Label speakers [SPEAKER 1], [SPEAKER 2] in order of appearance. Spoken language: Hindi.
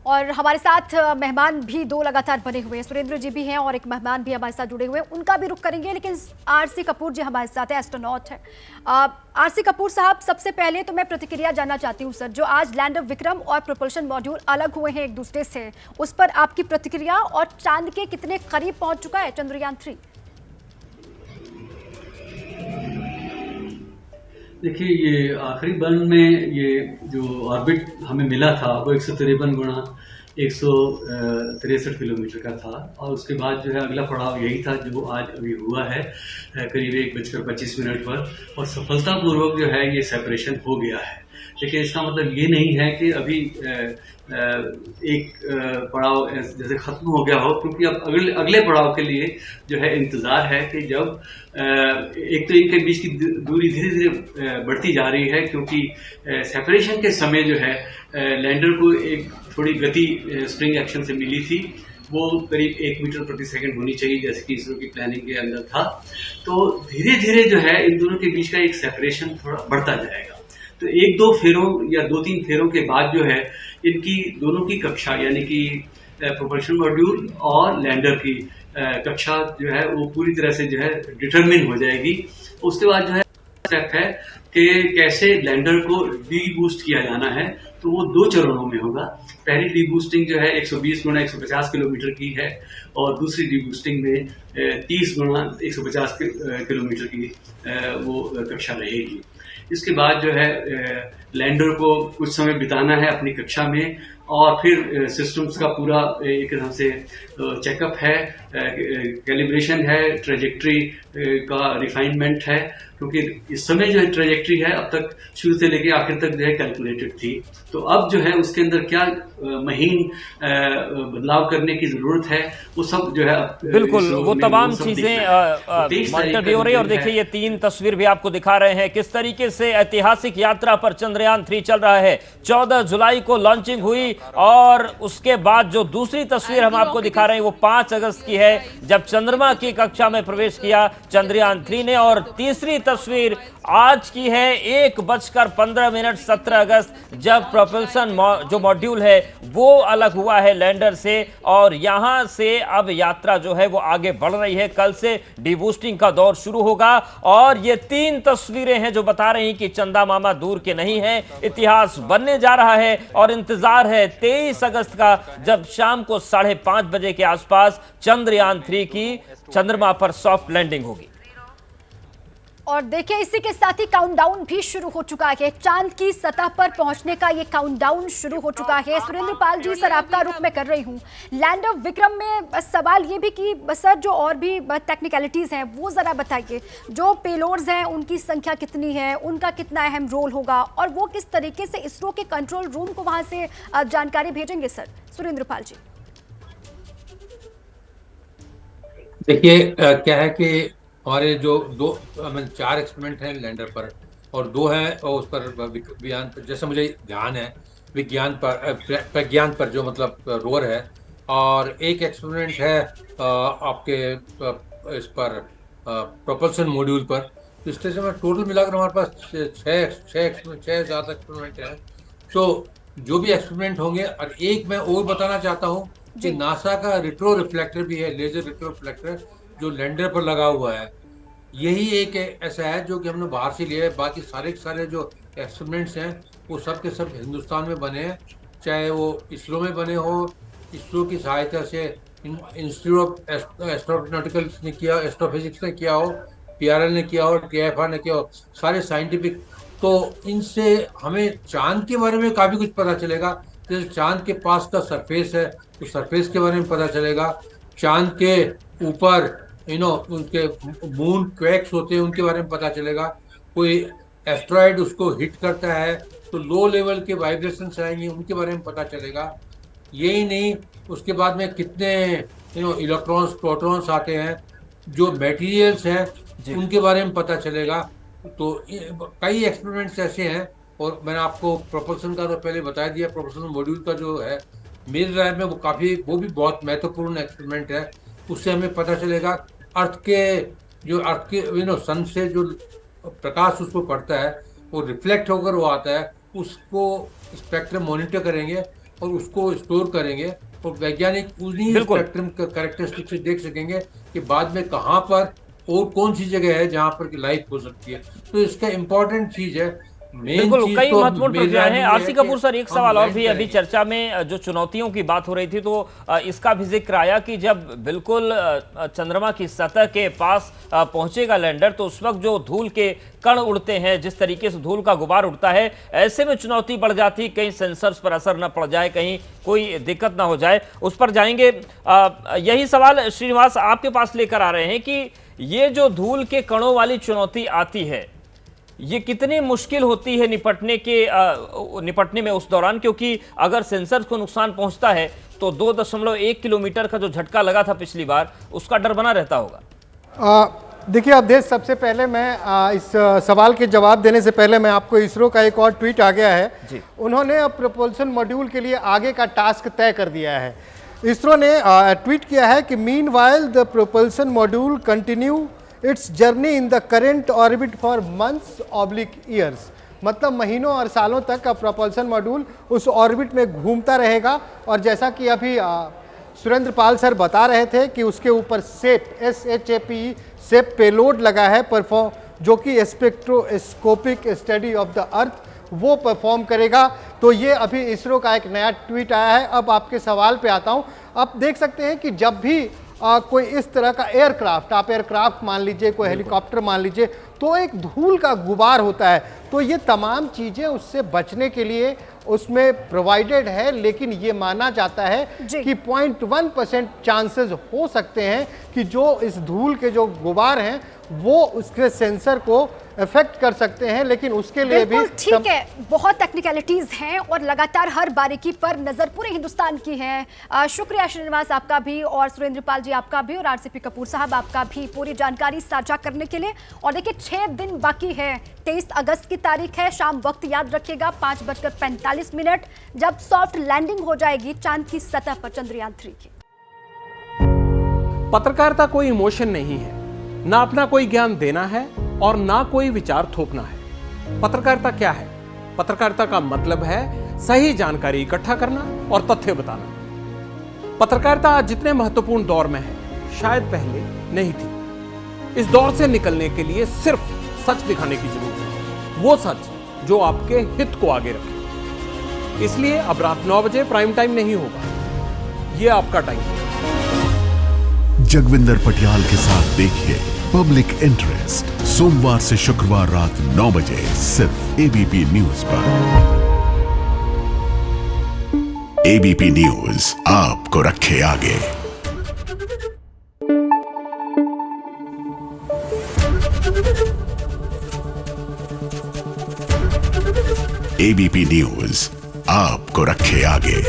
[SPEAKER 1] और हमारे साथ मेहमान भी दो लगातार बने हुए हैं। सुरेंद्र जी भी हैं और एक मेहमान भी हमारे साथ जुड़े हुए हैं, उनका भी रुख करेंगे। लेकिन आरसी कपूर जी हमारे साथ है, एस्ट्रोनॉट है। आरसी कपूर साहब, सबसे पहले तो मैं प्रतिक्रिया जानना चाहती हूँ सर, जो आज लैंडर विक्रम और प्रोपल्शन मॉड्यूल अलग हुए हैं एक दूसरे से, उस पर आपकी प्रतिक्रिया, और चांद के कितने करीब पहुंच चुका है चंद्रयान-3?
[SPEAKER 2] देखिए, ये आखिरी बर्न में ये जो ऑर्बिट हमें मिला था वो 153 गुणा 163 किलोमीटर का था, और उसके बाद जो है अगला पड़ाव यही था जो आज अभी हुआ है करीब 1:25 पर, और सफलतापूर्वक जो है ये सेपरेशन हो गया है। लेकिन इसका मतलब ये नहीं है कि अभी एक पड़ाव जैसे खत्म हो गया हो, क्योंकि अब अगले पड़ाव के लिए जो है इंतजार है कि जब एक तो इनके बीच की दूरी धीरे धीरे बढ़ती जा रही है, क्योंकि सेपरेशन के समय जो है लैंडर को एक थोड़ी गति स्प्रिंग एक्शन से मिली थी, वो करीब 1 मीटर प्रति सेकंड होनी चाहिए, जैसे कि इसरो की प्लानिंग के अंदर था। तो धीरे धीरे जो है इन दोनों के बीच का एक सेपरेशन थोड़ा बढ़ता जाएगा। तो 1-2 फेरों या 2-3 फेरों के बाद जो है इनकी दोनों की कक्षा, यानी कि प्रोपल्शन मॉड्यूल और लैंडर की कक्षा जो है वो पूरी तरह से जो है डिटरमिन हो जाएगी। उसके बाद जो है स्टेप है कि कैसे लैंडर को डी बूस्ट किया जाना है, तो वो 2 चरणों में होगा। पहली डी बूस्टिंग जो है 120 गुणा 150 किलोमीटर की है, और दूसरी डी बूस्टिंग में 30 गुणा 150 किलोमीटर की वो कक्षा रहेगी। इसके बाद जो है लैंडर को कुछ समय बिताना है अपनी कक्षा में, और फिर सिस्टम्स का पूरा एक तरह से चेकअप है, कैलिब्रेशन है, ट्रेजेक्ट्री का रिफाइनमेंट है, क्योंकि इस समय जो है ट्रेजेक्ट्री है अब तक शुरू से लेकर आखिर तक जो है कैलकुलेटेड थी। तो अब जो है उसके अंदर क्या महीन बदलाव करने की जरूरत है, वो सब जो है
[SPEAKER 3] बिल्कुल वो तमाम चीजें मॉनिटर भी हो रही है। और देखिए ये 3 तस्वीर भी आपको दिखा रहे हैं किस तरीके से ऐतिहासिक यात्रा पर चंद्रयान-3 चल रहा है। 14 जुलाई को लॉन्चिंग हुई, और उसके बाद जो दूसरी तस्वीर हम आपको दिखा रहे हैं वो 5 अगस्त की है, जब चंद्रमा की कक्षा में प्रवेश किया चंद्रयान-3 ने। और तीसरी तस्वीर आज की है 1:15 17 अगस्त, जब प्रोपल्शन जो मॉड्यूल है वो अलग हुआ है लैंडर से, और यहां से अब यात्रा जो है वो आगे बढ़ रही है। कल से डीबूस्टिंग का दौर शुरू होगा, और ये 3 तस्वीरें हैं जो बता रही हैं कि चंदा मामा दूर के नहीं है, इतिहास बनने जा रहा है। और इंतजार है 23 अगस्त का, जब शाम को 5:30 बजे के आसपास चंद्रयान-3 की चंद्रमा पर सॉफ्ट लैंडिंग होगी।
[SPEAKER 1] और देखिए इसी के साथ ही काउंटडाउन भी शुरू हो चुका है, चांद की सतह पर पहुंचने का ये काउंटडाउन शुरू हो चुका है। सुरेंद्र पाल जी, सर आपका रुख मैं कर रही हूं। लैंडर विक्रम में सवाल ये भी कि सर जो और भी टेक्निकलिटीज हैं वो जरा बताइए, जो पेलोड्स हैं उनकी संख्या कितनी है, उनका कितना अहम रोल होगा, और वो किस तरीके से इसरो के कंट्रोल रूम को वहां से जानकारी भेजेंगे। सर सुरेंद्र पाल जी,
[SPEAKER 4] देखिए क्या है कि हमारे जो 4 एक्सपेरिमेंट हैं लैंडर पर, और 2 हैं और उस पर विज्ञान पर, जैसे मुझे ध्यान है प्रज्ञान पर जो मतलब रोवर है, और एक एक्सपेरिमेंट है आपके इस पर प्रोपल्शन मॉड्यूल पर। तो इस तरह से टोटल मिलाकर हमारे पास 6-7 एक्सपेरिमेंट हैं। तो जो भी एक्सपेरिमेंट होंगे, और एक मैं और बताना चाहता हूँ कि नासा का रिट्रो रिफ्लेक्टर भी है, लेजर रिट्रो रिफ्लेक्टर, जो लैंडर पर लगा हुआ है। यही एक ऐसा है जो कि हमने बाहर से लिया है। बाकी सारे जो एक्सपेरिमेंट्स हैं वो सब के सब हिंदुस्तान में बने हैं, चाहे वो इसरो में बने हो, इसरो की सहायता से इंस्टीट्यूट ऑफ एस्ट्रोनॉटिकल ने किया, एस्ट्रोफिजिक्स ने किया हो, पीआरएल ने किया हो, टीएफआर ने किया हो, सारे साइंटिफिक। तो इनसे हमें चांद के बारे में काफ़ी कुछ पता चलेगा। जैसे चांद के पास का सरफेस है तो सरफेस के बारे में पता चलेगा, चांद के ऊपर उनके मून क्वैक्स होते हैं उनके बारे में पता चलेगा, कोई एस्ट्रॉयड उसको हिट करता है तो लो लेवल के वाइब्रेशंस आएंगे, उनके बारे में पता चलेगा। यही नहीं, उसके बाद में कितने इलेक्ट्रॉन्स प्रोटॉन्स आते हैं, जो मटेरियल्स हैं उनके बारे में पता चलेगा। तो कई एक्सपेरिमेंट्स ऐसे हैं, और मैंने आपको प्रोपल्शन का तो पहले बता दिया। प्रोपल्शन मॉड्यूल का जो है मेरी राय में वो भी बहुत महत्वपूर्ण एक्सपेरिमेंट है। उससे हमें पता चलेगा अर्थ के सन से जो प्रकाश उसको पड़ता है वो रिफ्लेक्ट होकर वो आता है, उसको स्पेक्ट्रम मॉनिटर करेंगे, और उसको स्टोर करेंगे, और वैज्ञानिक उन्हीं
[SPEAKER 3] बिल्कुल।
[SPEAKER 4] स्पेक्ट्रम कैरेक्टरिस्टिक से देख सकेंगे कि बाद में कहाँ पर और कौन सी जगह है जहाँ पर लाइफ हो सकती है। तो इसका इम्पोर्टेंट चीज है, मेन
[SPEAKER 3] बिल्कुल,
[SPEAKER 4] चीज
[SPEAKER 3] कई
[SPEAKER 4] तो
[SPEAKER 3] महत्वपूर्ण
[SPEAKER 4] मेरा
[SPEAKER 3] प्रक्रियाएं हैं।
[SPEAKER 4] ये
[SPEAKER 3] आरसी
[SPEAKER 4] है
[SPEAKER 3] कपूर
[SPEAKER 4] कि
[SPEAKER 3] सर, एक
[SPEAKER 4] हम
[SPEAKER 3] सवाल और
[SPEAKER 4] लैंड
[SPEAKER 3] भी अभी
[SPEAKER 4] करेंगे।
[SPEAKER 3] चर्चा में जो चुनौतियों की बात हो रही थी, तो इसका भी जिक्र आया कि जब बिल्कुल चंद्रमा की सतह के पास पहुंचेगा लैंडर, तो उस वक्त जो धूल के कण उड़ते हैं, जिस तरीके से धूल का गुबार उड़ता है, ऐसे में चुनौती बढ़ जाती, कहीं सेंसर्स पर असर न पड़ जाए, कहीं कोई दिक्कत ना हो जाए। उस पर जाएंगे। यही सवाल श्रीनिवास आपके पास लेकर आ रहे हैं कि ये जो धूल के कणों वाली चुनौती आती है, ये कितनी मुश्किल होती है निपटने में उस दौरान, क्योंकि अगर सेंसर को नुकसान पहुंचता है तो 2.1 किलोमीटर का जो झटका लगा था पिछली बार, उसका डर बना रहता होगा।
[SPEAKER 5] देखिए अवधेश, सबसे पहले मैं इस सवाल के जवाब देने से पहले मैं आपको इसरो का एक और ट्वीट आ गया है
[SPEAKER 3] जी।
[SPEAKER 5] उन्होंने अब प्रपोल्सन मॉड्यूल के लिए आगे का टास्क तय कर दिया है। इसरो ने ट्वीट किया है कि meanwhile the propulsion module continue its journey in the current orbit for months oblique years, मतलब महीनों और सालों तक का प्रोपल्सन मॉड्यूल उस ऑर्बिट में घूमता रहेगा। और जैसा कि अभी सुरेंद्र पाल सर बता रहे थे कि उसके ऊपर सेप SHAPE सेप पेलोड लगा है परफॉर्म, जो कि spectroscopic study of the earth वो परफॉर्म करेगा। तो ये अभी इसरो का एक नया ट्वीट आया है। अब आपके सवाल पे आता हूँ। आप देख सकते हैं कि जब भी कोई इस तरह का एयरक्राफ्ट, आप एयरक्राफ्ट मान लीजिए, कोई हेलीकॉप्टर मान लीजिए, तो एक धूल का गुबार होता है। तो ये तमाम चीज़ें उससे बचने के लिए उसमें प्रोवाइडेड है, लेकिन ये माना जाता है कि 0.1% चांसेस हो सकते हैं कि जो इस धूल के जो गुबार हैं वो उसके सेंसर को इफेक्ट कर सकते हैं, लेकिन उसके लिए भी
[SPEAKER 1] ठीक है। बहुत टेक्निकलिटीज हैं और लगातार हर बारीकी पर नजर पूरे हिंदुस्तान की है। शुक्रिया श्रीनिवास आपका भी, और सुरेंद्र पाल जी आपका भी, और RCP कपूर साहब आपका भी, पूरी जानकारी साझा करने के लिए। और देखिए 6 दिन बाकी है, 23 अगस्त की तारीख है। शाम वक्त याद रखिएगा 5:45 जब सॉफ्ट लैंडिंग हो जाएगी चांद की सतह पर चंद्रयान 3 की।
[SPEAKER 6] पत्रकारिता कोई इमोशन नहीं है, ना अपना कोई ज्ञान देना है और ना कोई विचार थोपना है। पत्रकारिता क्या है? पत्रकारिता का मतलब है सही जानकारी इकट्ठा करना और तथ्य बताना। पत्रकारिता आज जितने महत्वपूर्ण दौर में है, शायद पहले नहीं थी। इस दौर से निकलने के लिए सिर्फ सच दिखाने की जरूरत है, वो सच जो आपके हित को आगे रखे। इसलिए अब रात 9 बजे प्राइम टाइम नहीं होगा, ये आपका टाइम है।
[SPEAKER 7] जगविंदर पटियाल के साथ देखिए पब्लिक इंटरेस्ट, सोमवार से शुक्रवार रात 9 बजे सिर्फ ABP न्यूज पर। ABP न्यूज आपको रखे आगे। ABP न्यूज आपको रखे आगे।